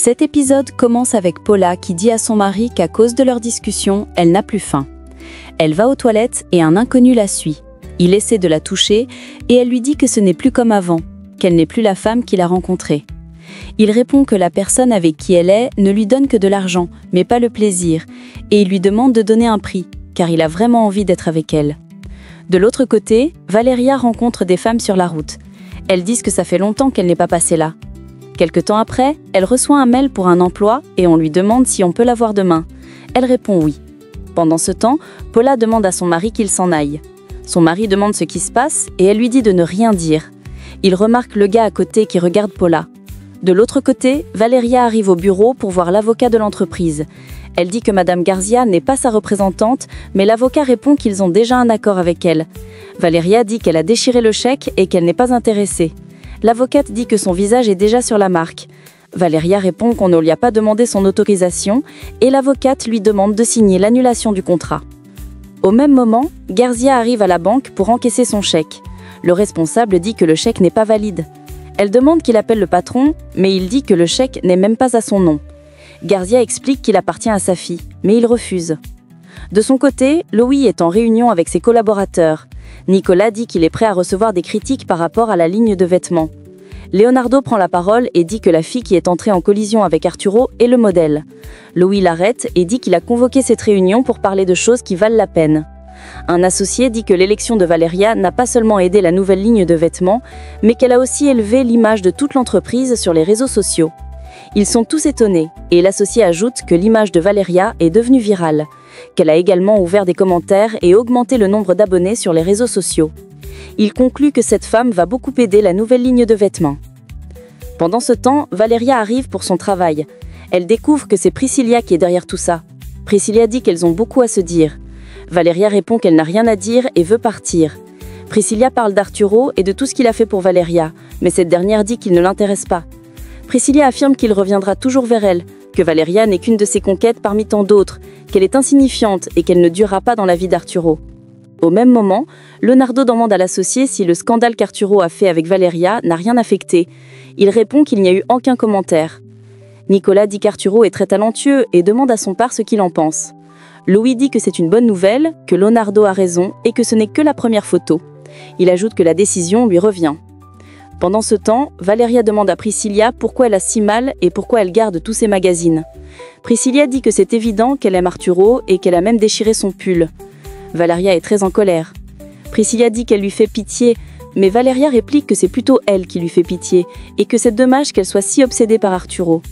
Cet épisode commence avec Paula qui dit à son mari qu'à cause de leur discussion, elle n'a plus faim. Elle va aux toilettes et un inconnu la suit. Il essaie de la toucher et elle lui dit que ce n'est plus comme avant, qu'elle n'est plus la femme qu'il a rencontrée. Il répond que la personne avec qui elle est ne lui donne que de l'argent, mais pas le plaisir, et il lui demande de donner un prix, car il a vraiment envie d'être avec elle. De l'autre côté, Valeria rencontre des femmes sur la route. Elles disent que ça fait longtemps qu'elle n'est pas passée là. Quelque temps après, elle reçoit un mail pour un emploi et on lui demande si on peut la voir demain. Elle répond oui. Pendant ce temps, Paula demande à son mari qu'il s'en aille. Son mari demande ce qui se passe et elle lui dit de ne rien dire. Il remarque le gars à côté qui regarde Paula. De l'autre côté, Valeria arrive au bureau pour voir l'avocat de l'entreprise. Elle dit que Madame Garcia n'est pas sa représentante, mais l'avocat répond qu'ils ont déjà un accord avec elle. Valeria dit qu'elle a déchiré le chèque et qu'elle n'est pas intéressée. L'avocate dit que son visage est déjà sur la marque. Valeria répond qu'on ne lui a pas demandé son autorisation et l'avocate lui demande de signer l'annulation du contrat. Au même moment, Garcia arrive à la banque pour encaisser son chèque. Le responsable dit que le chèque n'est pas valide. Elle demande qu'il appelle le patron, mais il dit que le chèque n'est même pas à son nom. Garcia explique qu'il appartient à sa fille, mais il refuse. De son côté, Louis est en réunion avec ses collaborateurs. Nicolas dit qu'il est prêt à recevoir des critiques par rapport à la ligne de vêtements. Leonardo prend la parole et dit que la fille qui est entrée en collision avec Arturo est le modèle. Louis l'arrête et dit qu'il a convoqué cette réunion pour parler de choses qui valent la peine. Un associé dit que l'élection de Valeria n'a pas seulement aidé la nouvelle ligne de vêtements, mais qu'elle a aussi élevé l'image de toute l'entreprise sur les réseaux sociaux. Ils sont tous étonnés, et l'associé ajoute que l'image de Valeria est devenue virale, qu'elle a également ouvert des commentaires et augmenté le nombre d'abonnés sur les réseaux sociaux. Il conclut que cette femme va beaucoup aider la nouvelle ligne de vêtements. Pendant ce temps, Valeria arrive pour son travail. Elle découvre que c'est Priscilla qui est derrière tout ça. Priscilla dit qu'elles ont beaucoup à se dire. Valeria répond qu'elle n'a rien à dire et veut partir. Priscilla parle d'Arturo et de tout ce qu'il a fait pour Valeria, mais cette dernière dit qu'il ne l'intéresse pas. Priscilla affirme qu'il reviendra toujours vers elle, que Valeria n'est qu'une de ses conquêtes parmi tant d'autres, qu'elle est insignifiante et qu'elle ne durera pas dans la vie d'Arturo. Au même moment, Leonardo demande à l'associé si le scandale qu'Arturo a fait avec Valeria n'a rien affecté. Il répond qu'il n'y a eu aucun commentaire. Nicolas dit qu'Arturo est très talentueux et demande à son père ce qu'il en pense. Louis dit que c'est une bonne nouvelle, que Leonardo a raison et que ce n'est que la première photo. Il ajoute que la décision lui revient. Pendant ce temps, Valeria demande à Priscilla pourquoi elle a si mal et pourquoi elle garde tous ses magazines. Priscilla dit que c'est évident qu'elle aime Arturo et qu'elle a même déchiré son pull. Valeria est très en colère. Priscilla dit qu'elle lui fait pitié, mais Valeria réplique que c'est plutôt elle qui lui fait pitié et que c'est dommage qu'elle soit si obsédée par Arturo.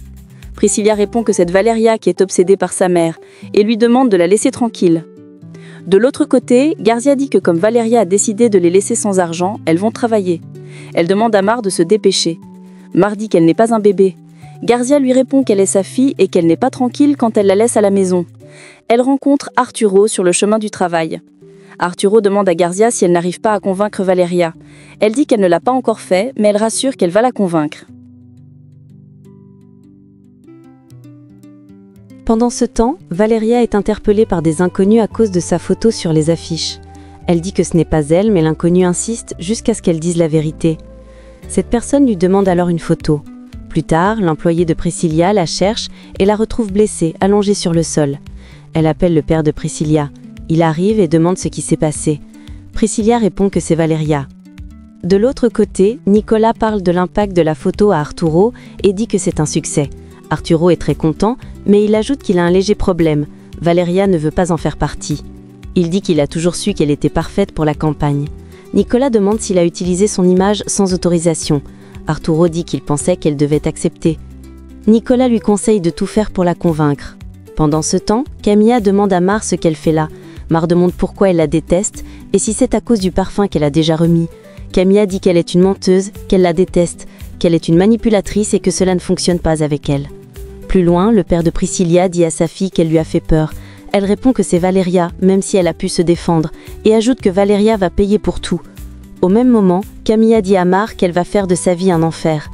Priscilla répond que c'est Valeria qui est obsédée par sa mère et lui demande de la laisser tranquille. De l'autre côté, Garcia dit que comme Valeria a décidé de les laisser sans argent, elles vont travailler. Elle demande à Mar de se dépêcher. Mar dit qu'elle n'est pas un bébé. Garcia lui répond qu'elle est sa fille et qu'elle n'est pas tranquille quand elle la laisse à la maison. Elle rencontre Arturo sur le chemin du travail. Arturo demande à Garcia si elle n'arrive pas à convaincre Valeria. Elle dit qu'elle ne l'a pas encore fait, mais elle rassure qu'elle va la convaincre. Pendant ce temps, Valeria est interpellée par des inconnus à cause de sa photo sur les affiches. Elle dit que ce n'est pas elle, mais l'inconnu insiste jusqu'à ce qu'elle dise la vérité. Cette personne lui demande alors une photo. Plus tard, l'employé de Priscilla la cherche et la retrouve blessée, allongée sur le sol. Elle appelle le père de Priscilla. Il arrive et demande ce qui s'est passé. Priscilla répond que c'est Valeria. De l'autre côté, Nicolas parle de l'impact de la photo à Arturo et dit que c'est un succès. Arturo est très content, mais il ajoute qu'il a un léger problème. Valeria ne veut pas en faire partie. Il dit qu'il a toujours su qu'elle était parfaite pour la campagne. Nicolas demande s'il a utilisé son image sans autorisation. Arturo dit qu'il pensait qu'elle devait accepter. Nicolas lui conseille de tout faire pour la convaincre. Pendant ce temps, Camilla demande à Mar ce qu'elle fait là. Mar demande pourquoi elle la déteste et si c'est à cause du parfum qu'elle a déjà remis. Camilla dit qu'elle est une menteuse, qu'elle la déteste, qu'elle est une manipulatrice et que cela ne fonctionne pas avec elle. Plus loin, le père de Priscilla dit à sa fille qu'elle lui a fait peur. Elle répond que c'est Valeria, même si elle a pu se défendre, et ajoute que Valeria va payer pour tout. Au même moment, Camilla dit à Mar qu'elle va faire de sa vie un enfer.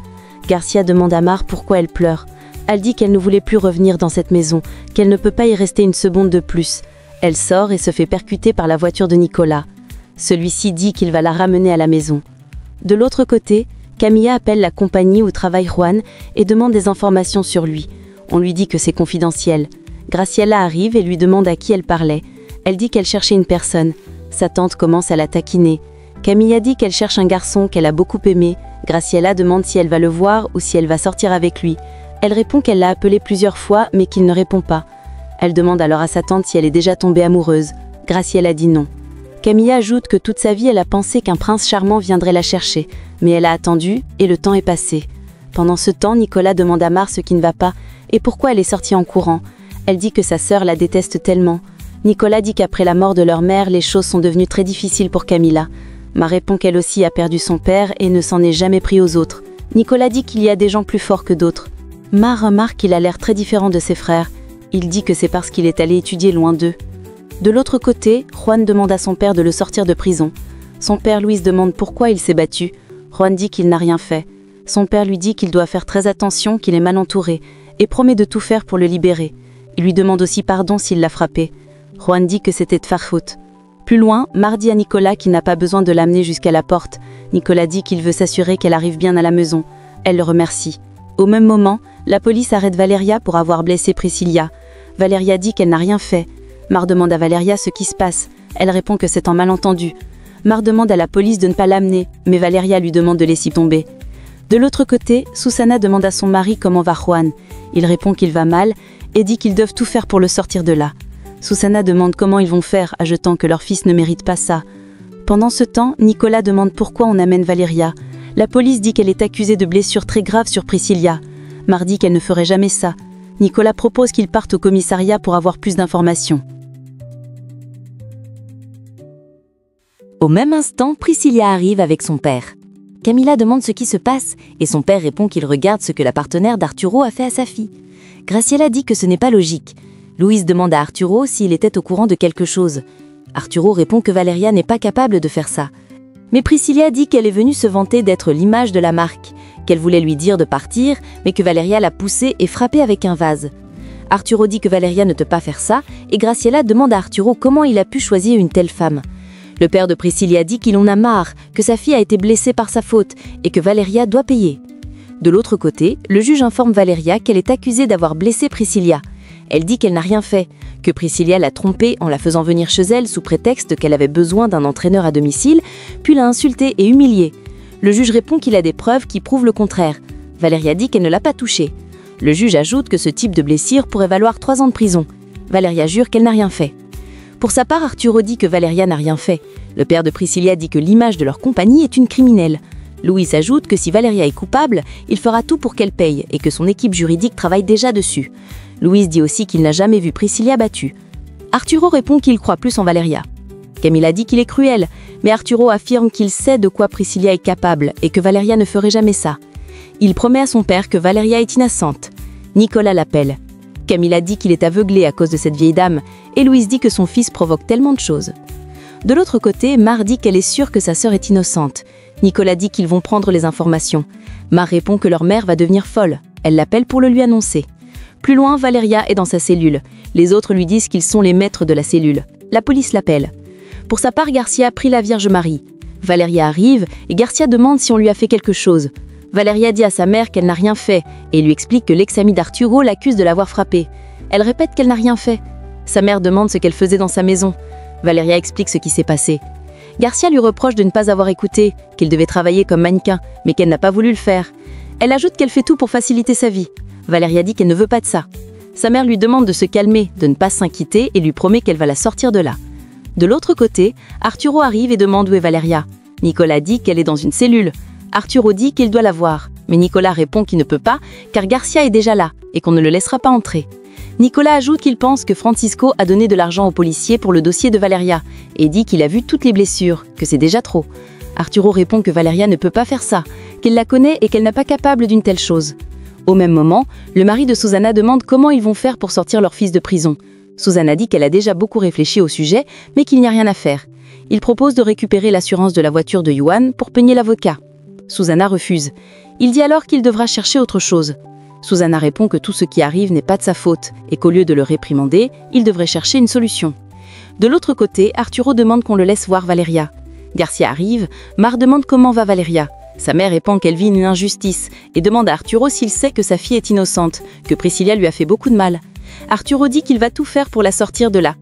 Garcia demande à Mar pourquoi elle pleure. Elle dit qu'elle ne voulait plus revenir dans cette maison, qu'elle ne peut pas y rester une seconde de plus. Elle sort et se fait percuter par la voiture de Nicolas. Celui-ci dit qu'il va la ramener à la maison. De l'autre côté, Camilla appelle la compagnie où travaille Juan et demande des informations sur lui. On lui dit que c'est confidentiel. Graciela arrive et lui demande à qui elle parlait. Elle dit qu'elle cherchait une personne. Sa tante commence à la taquiner. Camilla dit qu'elle cherche un garçon qu'elle a beaucoup aimé. Graciela demande si elle va le voir ou si elle va sortir avec lui. Elle répond qu'elle l'a appelé plusieurs fois mais qu'il ne répond pas. Elle demande alors à sa tante si elle est déjà tombée amoureuse. Graciela dit non. Camilla ajoute que toute sa vie elle a pensé qu'un prince charmant viendrait la chercher, mais elle a attendu et le temps est passé. Pendant ce temps, Nicolas demande à Mar ce qui ne va pas et pourquoi elle est sortie en courant. Elle dit que sa sœur la déteste tellement. Nicolas dit qu'après la mort de leur mère, les choses sont devenues très difficiles pour Camilla. Mar répond qu'elle aussi a perdu son père et ne s'en est jamais pris aux autres. Nicolas dit qu'il y a des gens plus forts que d'autres. Mar remarque qu'il a l'air très différent de ses frères. Il dit que c'est parce qu'il est allé étudier loin d'eux. De l'autre côté, Juan demande à son père de le sortir de prison. Son père Luis demande pourquoi il s'est battu. Juan dit qu'il n'a rien fait. Son père lui dit qu'il doit faire très attention, qu'il est mal entouré, et promet de tout faire pour le libérer. Il lui demande aussi pardon s'il l'a frappé. Juan dit que c'était de sa faute. Plus loin, Mar dit à Nicolas qu'il n'a pas besoin de l'amener jusqu'à la porte. Nicolas dit qu'il veut s'assurer qu'elle arrive bien à la maison. Elle le remercie. Au même moment, la police arrête Valeria pour avoir blessé Priscilla. Valeria dit qu'elle n'a rien fait. Mar demande à Valeria ce qui se passe. Elle répond que c'est un malentendu. Mar demande à la police de ne pas l'amener, mais Valeria lui demande de laisser tomber. De l'autre côté, Susana demande à son mari comment va Juan. Il répond qu'il va mal et dit qu'ils doivent tout faire pour le sortir de là. Susana demande comment ils vont faire, ajoutant que leur fils ne mérite pas ça. Pendant ce temps, Nicolas demande pourquoi on amène Valeria. La police dit qu'elle est accusée de blessures très graves sur Priscilla. Mar dit qu'elle ne ferait jamais ça. Nicolas propose qu'ils partent au commissariat pour avoir plus d'informations. Au même instant, Priscilla arrive avec son père. Camilla demande ce qui se passe et son père répond qu'il regarde ce que la partenaire d'Arturo a fait à sa fille. Graciela dit que ce n'est pas logique. Luis demande à Arturo s'il était au courant de quelque chose. Arturo répond que Valeria n'est pas capable de faire ça. Mais Priscilla dit qu'elle est venue se vanter d'être l'image de la marque, qu'elle voulait lui dire de partir, mais que Valeria l'a poussée et frappée avec un vase. Arturo dit que Valeria ne peut pas faire ça et Graciela demande à Arturo comment il a pu choisir une telle femme. Le père de Priscilla dit qu'il en a marre, que sa fille a été blessée par sa faute et que Valeria doit payer. De l'autre côté, le juge informe Valeria qu'elle est accusée d'avoir blessé Priscilla. Elle dit qu'elle n'a rien fait, que Priscilla l'a trompée en la faisant venir chez elle sous prétexte qu'elle avait besoin d'un entraîneur à domicile, puis l'a insultée et humiliée. Le juge répond qu'il a des preuves qui prouvent le contraire. Valeria dit qu'elle ne l'a pas touchée. Le juge ajoute que ce type de blessure pourrait valoir 3 ans de prison. Valeria jure qu'elle n'a rien fait. Pour sa part, Arturo dit que Valeria n'a rien fait. Le père de Priscilla dit que l'image de leur compagnie est une criminelle. Luis ajoute que si Valeria est coupable, il fera tout pour qu'elle paye et que son équipe juridique travaille déjà dessus. Luis dit aussi qu'il n'a jamais vu Priscilla battue. Arturo répond qu'il croit plus en Valeria. Camilla dit qu'il est cruel, mais Arturo affirme qu'il sait de quoi Priscilla est capable et que Valeria ne ferait jamais ça. Il promet à son père que Valeria est innocente. Nicolas l'appelle. Camilla dit qu'il est aveuglé à cause de cette vieille dame et Luis dit que son fils provoque tellement de choses. De l'autre côté, Mar dit qu'elle est sûre que sa sœur est innocente. Nicolas dit qu'ils vont prendre les informations. Mar répond que leur mère va devenir folle. Elle l'appelle pour le lui annoncer. Plus loin, Valeria est dans sa cellule. Les autres lui disent qu'ils sont les maîtres de la cellule. La police l'appelle. Pour sa part, Garcia prie la Vierge Marie. Valeria arrive et Garcia demande si on lui a fait quelque chose. Valeria dit à sa mère qu'elle n'a rien fait et lui explique que l'ex-ami d'Arturo l'accuse de l'avoir frappée. Elle répète qu'elle n'a rien fait. Sa mère demande ce qu'elle faisait dans sa maison. Valeria explique ce qui s'est passé. Garcia lui reproche de ne pas avoir écouté, qu'il devait travailler comme mannequin, mais qu'elle n'a pas voulu le faire. Elle ajoute qu'elle fait tout pour faciliter sa vie. Valeria dit qu'elle ne veut pas de ça. Sa mère lui demande de se calmer, de ne pas s'inquiéter et lui promet qu'elle va la sortir de là. De l'autre côté, Arturo arrive et demande où est Valeria. Nicolas dit qu'elle est dans une cellule. Arturo dit qu'il doit la voir, mais Nicolas répond qu'il ne peut pas car Garcia est déjà là et qu'on ne le laissera pas entrer. Nicolas ajoute qu'il pense que Francisco a donné de l'argent aux policiers pour le dossier de Valeria et dit qu'il a vu toutes les blessures, que c'est déjà trop. Arturo répond que Valeria ne peut pas faire ça, qu'elle la connaît et qu'elle n'est pas capable d'une telle chose. Au même moment, le mari de Susana demande comment ils vont faire pour sortir leur fils de prison. Susana dit qu'elle a déjà beaucoup réfléchi au sujet, mais qu'il n'y a rien à faire. Il propose de récupérer l'assurance de la voiture de Juan pour payer l'avocat. Susana refuse. Il dit alors qu'il devra chercher autre chose. Susana répond que tout ce qui arrive n'est pas de sa faute et qu'au lieu de le réprimander, il devrait chercher une solution. De l'autre côté, Arturo demande qu'on le laisse voir Valeria. Garcia arrive, Mar demande comment va Valeria. Sa mère répond qu'elle vit une injustice et demande à Arturo s'il sait que sa fille est innocente, que Priscilla lui a fait beaucoup de mal. Arturo dit qu'il va tout faire pour la sortir de là,